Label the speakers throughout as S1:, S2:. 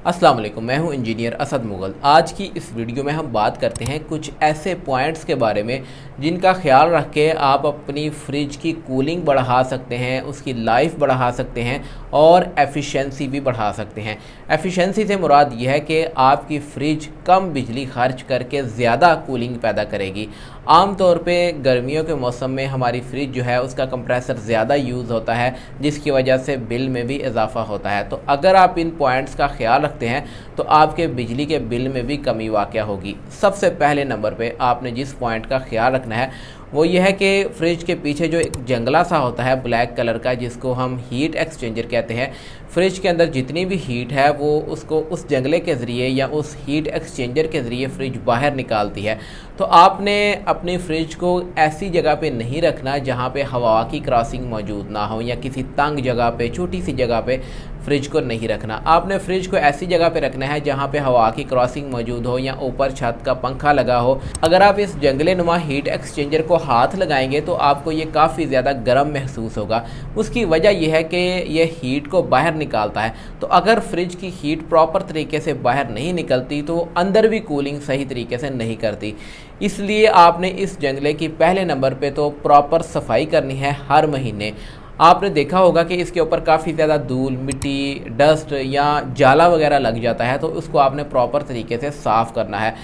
S1: अस्सलाम वालेकुम, मैं हूं इंजीनियर असद मुगल। आज की इस वीडियो में हम बात करते हैं कुछ ऐसे पॉइंट्स के बारे में जिनका ख्याल रख के आप अपनी फ्रिज की कूलिंग बढ़ा सकते हैं, उसकी लाइफ बढ़ा सकते हैं और एफिशिएंसी भी बढ़ा सकते हैं। एफिशिएंसी से मुराद ये है कि आपकी फ्रिज कम बिजली खर्च करके ज़्यादा कूलिंग पैदा करेगी। आम तौर पे गर्मियों के मौसम में हमारी फ्रिज जो है उसका कंप्रेसर ज़्यादा यूज़ होता है, जिसकी वजह से बिल में भी इजाफा होता है। तो अगर आप इन पॉइंट्स का ख्याल रखते हैं तो आपके बिजली के बिल में भी कमी वाक़या होगी। सबसे पहले नंबर पे आपने जिस पॉइंट का ख्याल रखना है वो ये है कि फ्रिज के पीछे जो एक जंगला सा होता है ब्लैक कलर का, जिसको हम हीट एक्सचेंजर कहते हैं, फ्रिज के अंदर जितनी भी हीट है वो उसको उस जंगले के ज़रिए या उस हीट एक्सचेंजर के ज़रिए फ्रिज बाहर निकालती है। तो आपने अपनी फ्रिज को ऐसी जगह पे नहीं रखना जहाँ पे हवा की क्रॉसिंग मौजूद ना हो, या किसी तंग जगह पे, छोटी सी जगह पे फ्रिज को नहीं रखना। आपने फ्रिज को ऐसी जगह पे रखना है जहाँ पे हवा की क्रॉसिंग मौजूद हो या ऊपर छत का पंखा लगा हो। अगर आप इस जंगले नुमा हीट एक्सचेंजर को हाथ लगाएंगे तो आपको ये काफ़ी ज़्यादा गर्म महसूस होगा। उसकी वजह यह है कि ये हीट को बाहर निकालता है। तो अगर फ्रिज की हीट प्रॉपर तरीके से बाहर नहीं निकलती तो अंदर भी कूलिंग सही तरीके से नहीं करती। इसलिए आपने इस जंगले की पहले नंबर पे तो प्रॉपर सफाई करनी है हर महीने। आपने देखा होगा कि इसके ऊपर काफ़ी ज़्यादा धूल, मिट्टी, डस्ट या जाला वगैरह लग जाता है, तो उसको आपने प्रॉपर तरीके से साफ़ करना है।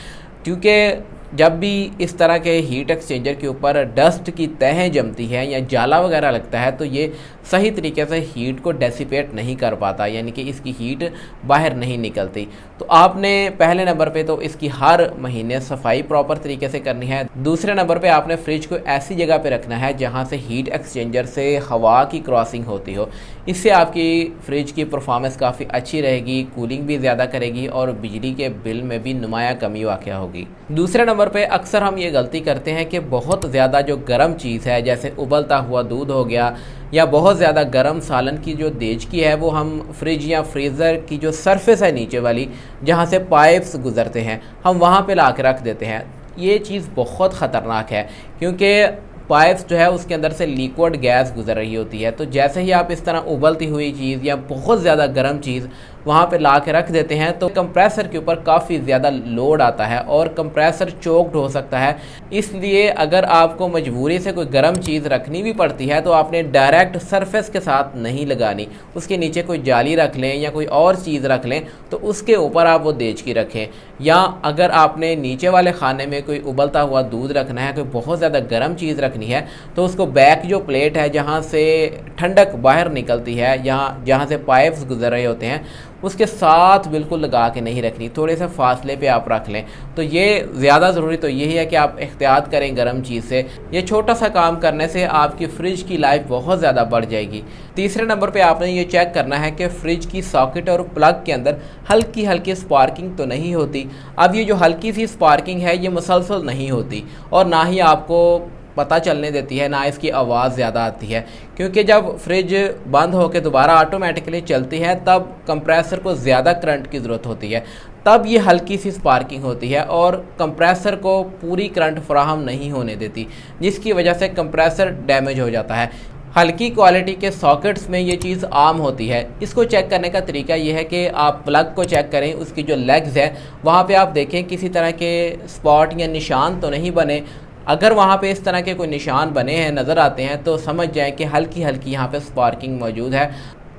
S1: क्योंकि जब भी इस तरह के हीट एक्सचेंजर के ऊपर डस्ट की तहें जमती है या जाला वगैरह लगता है तो ये सही तरीके से हीट को डेसिपेट नहीं कर पाता, यानी कि इसकी हीट बाहर नहीं निकलती। तो आपने पहले नंबर पे तो इसकी हर महीने सफाई प्रॉपर तरीके से करनी है। दूसरे नंबर पे आपने फ्रिज को ऐसी जगह पे रखना है जहाँ से हीट एक्सचेंजर से हवा की क्रॉसिंग होती हो। इससे आपकी फ्रिज की परफॉर्मेंस काफ़ी अच्छी रहेगी, कूलिंग भी ज़्यादा करेगी और बिजली के बिल में भी नुमाया कमी वाक़या होगी। दूसरे नंबर पे अक्सर हम ये गलती करते हैं कि बहुत ज़्यादा जो गर्म चीज़ है, जैसे उबलता हुआ दूध हो गया या बहुत ज़्यादा गर्म सालन की जो देचकी है, वो हम फ्रिज या फ्रीज़र की जो सरफेस है नीचे वाली, जहाँ से पाइप्स गुज़रते हैं, हम वहाँ पे ला के रख देते हैं। ये चीज़ बहुत ख़तरनाक है क्योंकि पाइप्स जो है उसके अंदर से लिक्विड गैस गुजर रही होती है। तो जैसे ही आप इस तरह उबलती हुई चीज़ या बहुत ज़्यादा गर्म चीज़ वहाँ पे ला के रख देते हैं तो कंप्रेसर के ऊपर काफ़ी ज़्यादा लोड आता है और कंप्रेसर चोक्ड हो सकता है। इसलिए अगर आपको मजबूरी से कोई गर्म चीज़ रखनी भी पड़ती है तो आपने डायरेक्ट सरफेस के साथ नहीं लगानी, उसके नीचे कोई जाली रख लें या कोई और चीज़ रख लें तो उसके ऊपर आप वो देचकी रखें। या अगर आपने नीचे वाले खाने में कोई उबलता हुआ दूध रखना है, कोई बहुत ज़्यादा गर्म चीज़ रखनी है, तो उसको बैक जो प्लेट है जहाँ से ठंडक बाहर निकलती है, जहाँ से पाइप्स गुजर रहे होते हैं, उसके साथ बिल्कुल लगा के नहीं रखनी, थोड़े से फासले पे आप रख लें। तो ये ज़्यादा ज़रूरी तो यही है कि आप एहतियात करें गर्म चीज़ से। ये छोटा सा काम करने से आपकी फ्रिज की लाइफ बहुत ज़्यादा बढ़ जाएगी। तीसरे नंबर पे आपने ये चेक करना है कि फ्रिज की सॉकेट और प्लग के अंदर हल्की हल्की स्पार्किंग तो नहीं होती। अब ये जो हल्की सी स्पार्किंग है ये मुसलसल नहीं होती और ना ही आपको पता चलने देती है, ना इसकी आवाज़ ज़्यादा आती है। क्योंकि जब फ्रिज बंद होकर दोबारा ऑटोमेटिकली चलती है तब कंप्रेसर को ज़्यादा करंट की ज़रूरत होती है, तब ये हल्की सी स्पार्किंग होती है और कंप्रेसर को पूरी करंट फराहम नहीं होने देती, जिसकी वजह से कंप्रेसर डैमेज हो जाता है। हल्की क्वालिटी के सॉकेट्स में ये चीज़ आम होती है। इसको चेक करने का तरीका ये है कि आप प्लग को चेक करें, उसकी जो लेग्स है वहाँ पे आप देखें किसी तरह के स्पॉट या निशान तो नहीं बने। अगर वहाँ पे इस तरह के कोई निशान बने हैं, नज़र आते हैं, तो समझ जाएं कि हल्की हल्की यहाँ पे स्पार्किंग मौजूद है।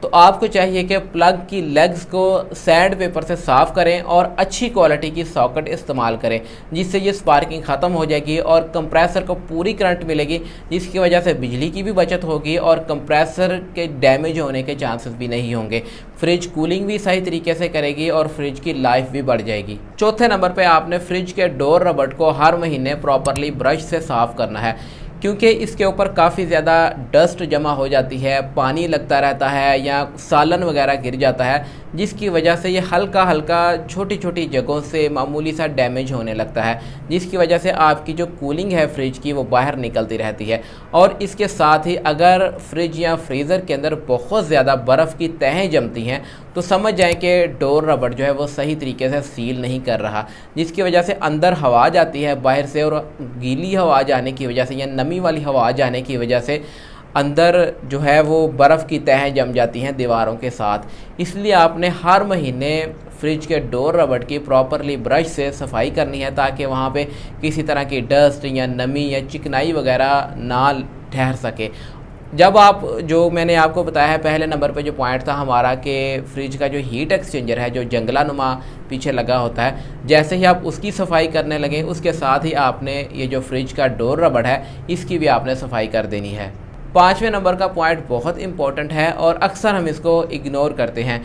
S1: तो आपको चाहिए कि प्लग की लेग्स को सैंड पेपर से साफ़ करें और अच्छी क्वालिटी की सॉकेट इस्तेमाल करें, जिससे ये स्पार्किंग ख़त्म हो जाएगी और कंप्रेसर को पूरी करंट मिलेगी, जिसकी वजह से बिजली की भी बचत होगी और कंप्रेसर के डैमेज होने के चांसेस भी नहीं होंगे। फ्रिज कूलिंग भी सही तरीके से करेगी और फ्रिज की लाइफ भी बढ़ जाएगी। चौथे नंबर पे आपने फ्रिज के डोर रबड़ को हर महीने प्रॉपरली ब्रश से साफ़ करना है, क्योंकि इसके ऊपर काफ़ी ज़्यादा डस्ट जमा हो जाती है, पानी लगता रहता है या सालन वगैरह गिर जाता है, जिसकी वजह से ये हल्का हल्का छोटी छोटी जगहों से मामूली सा डैमेज होने लगता है, जिसकी वजह से आपकी जो कूलिंग है फ्रिज की वो बाहर निकलती रहती है। और इसके साथ ही अगर फ्रिज या फ्रीज़र के अंदर बहुत ज़्यादा बर्फ़ की तहें जमती हैं तो समझ जाएं कि डोर रबड़ जो है वो सही तरीके से सील नहीं कर रहा, जिसकी वजह से अंदर हवा जाती है बाहर से और गीली हवा जाने की वजह से या नमी वाली हवा जाने की वजह से अंदर जो है वो बर्फ़ की तहें जम जाती हैं दीवारों के साथ। इसलिए आपने हर महीने फ्रिज के डोर रबड़ की प्रॉपरली ब्रश से सफाई करनी है ताकि वहाँ पे किसी तरह की डस्ट या नमी या चिकनाई वगैरह ना ठहर सके। जब आप जो मैंने आपको बताया है पहले नंबर पे जो पॉइंट था हमारा कि फ्रिज का जो हीट एक्सचेंजर है जो जंगला नुमा पीछे लगा होता है, जैसे ही आप उसकी सफाई करने लगे उसके साथ ही आपने ये जो फ्रिज का डोर रबड़ है इसकी भी आपने सफाई कर देनी है। 5वें नंबर का पॉइंट बहुत इंपॉर्टेंट है और अक्सर हम इसको इग्नोर करते हैं।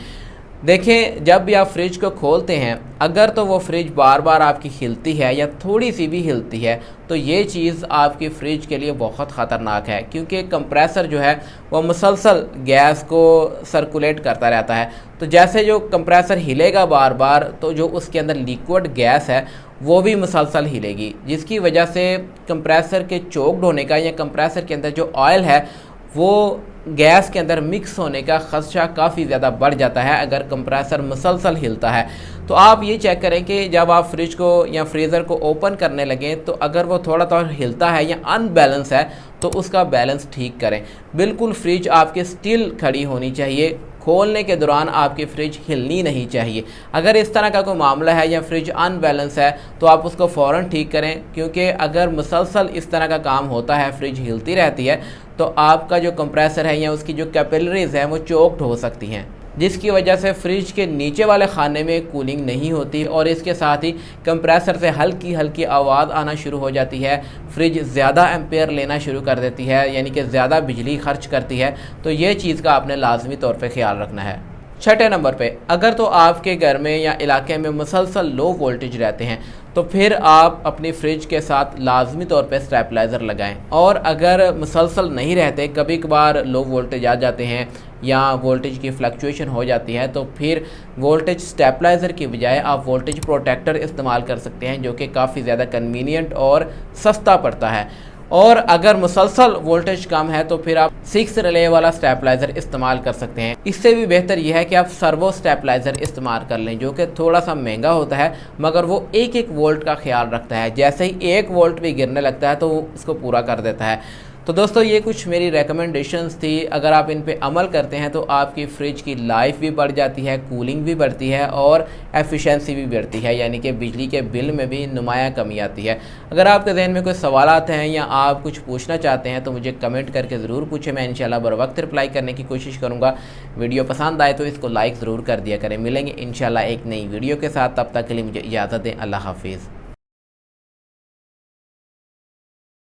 S1: देखें, जब भी आप फ्रिज को खोलते हैं अगर तो वो फ्रिज बार बार आपकी हिलती है या थोड़ी सी भी हिलती है तो ये चीज़ आपकी फ्रिज के लिए बहुत ख़तरनाक है, क्योंकि कंप्रेसर जो है वो मुसलसल गैस को सर्कुलेट करता रहता है। तो जैसे जो कंप्रेसर हिलेगा बार बार तो जो उसके अंदर लिक्विड गैस है वो भी मुसलसल हिलेगी, जिसकी वजह से कंप्रेसर के चोक्ड होने का या कंप्रेसर के अंदर जो ऑयल है वो गैस के अंदर मिक्स होने का खदशा काफ़ी ज़्यादा बढ़ जाता है अगर कंप्रेसर मुसलसल हिलता है। तो आप ये चेक करें कि जब आप फ्रिज को या फ्रीज़र को ओपन करने लगें तो अगर वो थोड़ा थोड़ा हिलता है या अनबैलेंस है तो उसका बैलेंस ठीक करें। बिल्कुल फ्रिज आपकी स्टिल खड़ी होनी चाहिए, खोलने के दौरान आपकी फ्रिज हिलनी नहीं चाहिए। अगर इस तरह का कोई मामला है या फ्रिज अनबैलेंस है तो आप उसको फ़ौरन ठीक करें, क्योंकि अगर मुसलसल इस तरह का काम होता है, फ्रिज हिलती रहती है, तो आपका जो कंप्रेसर है या उसकी जो कैपिलरीज हैं वो चोक्ड हो सकती हैं, जिसकी वजह से फ्रिज के नीचे वाले खाने में कूलिंग नहीं होती और इसके साथ ही कंप्रेसर से हल्की हल्की आवाज़ आना शुरू हो जाती है। फ्रिज ज़्यादा एम्पेयर लेना शुरू कर देती है, यानी कि ज़्यादा बिजली खर्च करती है। तो ये चीज़ का आपने लाजमी तौर पे ख्याल रखना है। 6ठे नंबर पे, अगर तो आपके घर में या इलाके में मुसलसल लो वोल्टेज रहते हैं तो फिर आप अपनी फ्रिज के साथ लाजमी तौर पे स्टेबलाइज़र लगाएं। और अगर मुसलसल नहीं रहते, कभी कभार लो वोल्टेज आ जाते हैं या वोल्टेज की फ्लक्चुएशन हो जाती है, तो फिर वोल्टेज स्टेबलाइज़र की बजाय आप वोल्टेज प्रोटेक्टर इस्तेमाल कर सकते हैं, जो कि काफ़ी ज़्यादा कन्वीनियंट और सस्ता पड़ता है। और अगर मुसलसल वोल्टेज कम है तो फिर आप 6 रिले वाला स्टेबलाइज़र इस्तेमाल कर सकते हैं। इससे भी बेहतर यह है कि आप सर्वो स्टेबलाइज़र इस्तेमाल कर लें, जो कि थोड़ा सा महंगा होता है मगर वो 1-1 वोल्ट का ख्याल रखता है। जैसे ही 1 वोल्ट भी गिरने लगता है तो वो उसको पूरा कर देता है। तो दोस्तों, ये कुछ मेरी रेकमेंडेशंस थी। अगर आप इन पे अमल करते हैं तो आपकी फ्रिज की लाइफ भी बढ़ जाती है, कूलिंग भी बढ़ती है और एफिशिएंसी भी बढ़ती है, यानी कि बिजली के बिल में भी नुमाया कमी आती है। अगर आपके जहन में कोई सवालात हैं या आप कुछ पूछना चाहते हैं तो मुझे कमेंट करके ज़रूर पूछें, मैं इंशाल्लाह बर वक्त रिप्लाई करने की कोशिश करूँगा। वीडियो पसंद आए तो इसको लाइक ज़रूर कर दिया करें। मिलेंगे इंशाल्लाह एक नई वीडियो के साथ, तब तक के लिए मुझे इजाज़त दें। अल्लाह हाफिज़।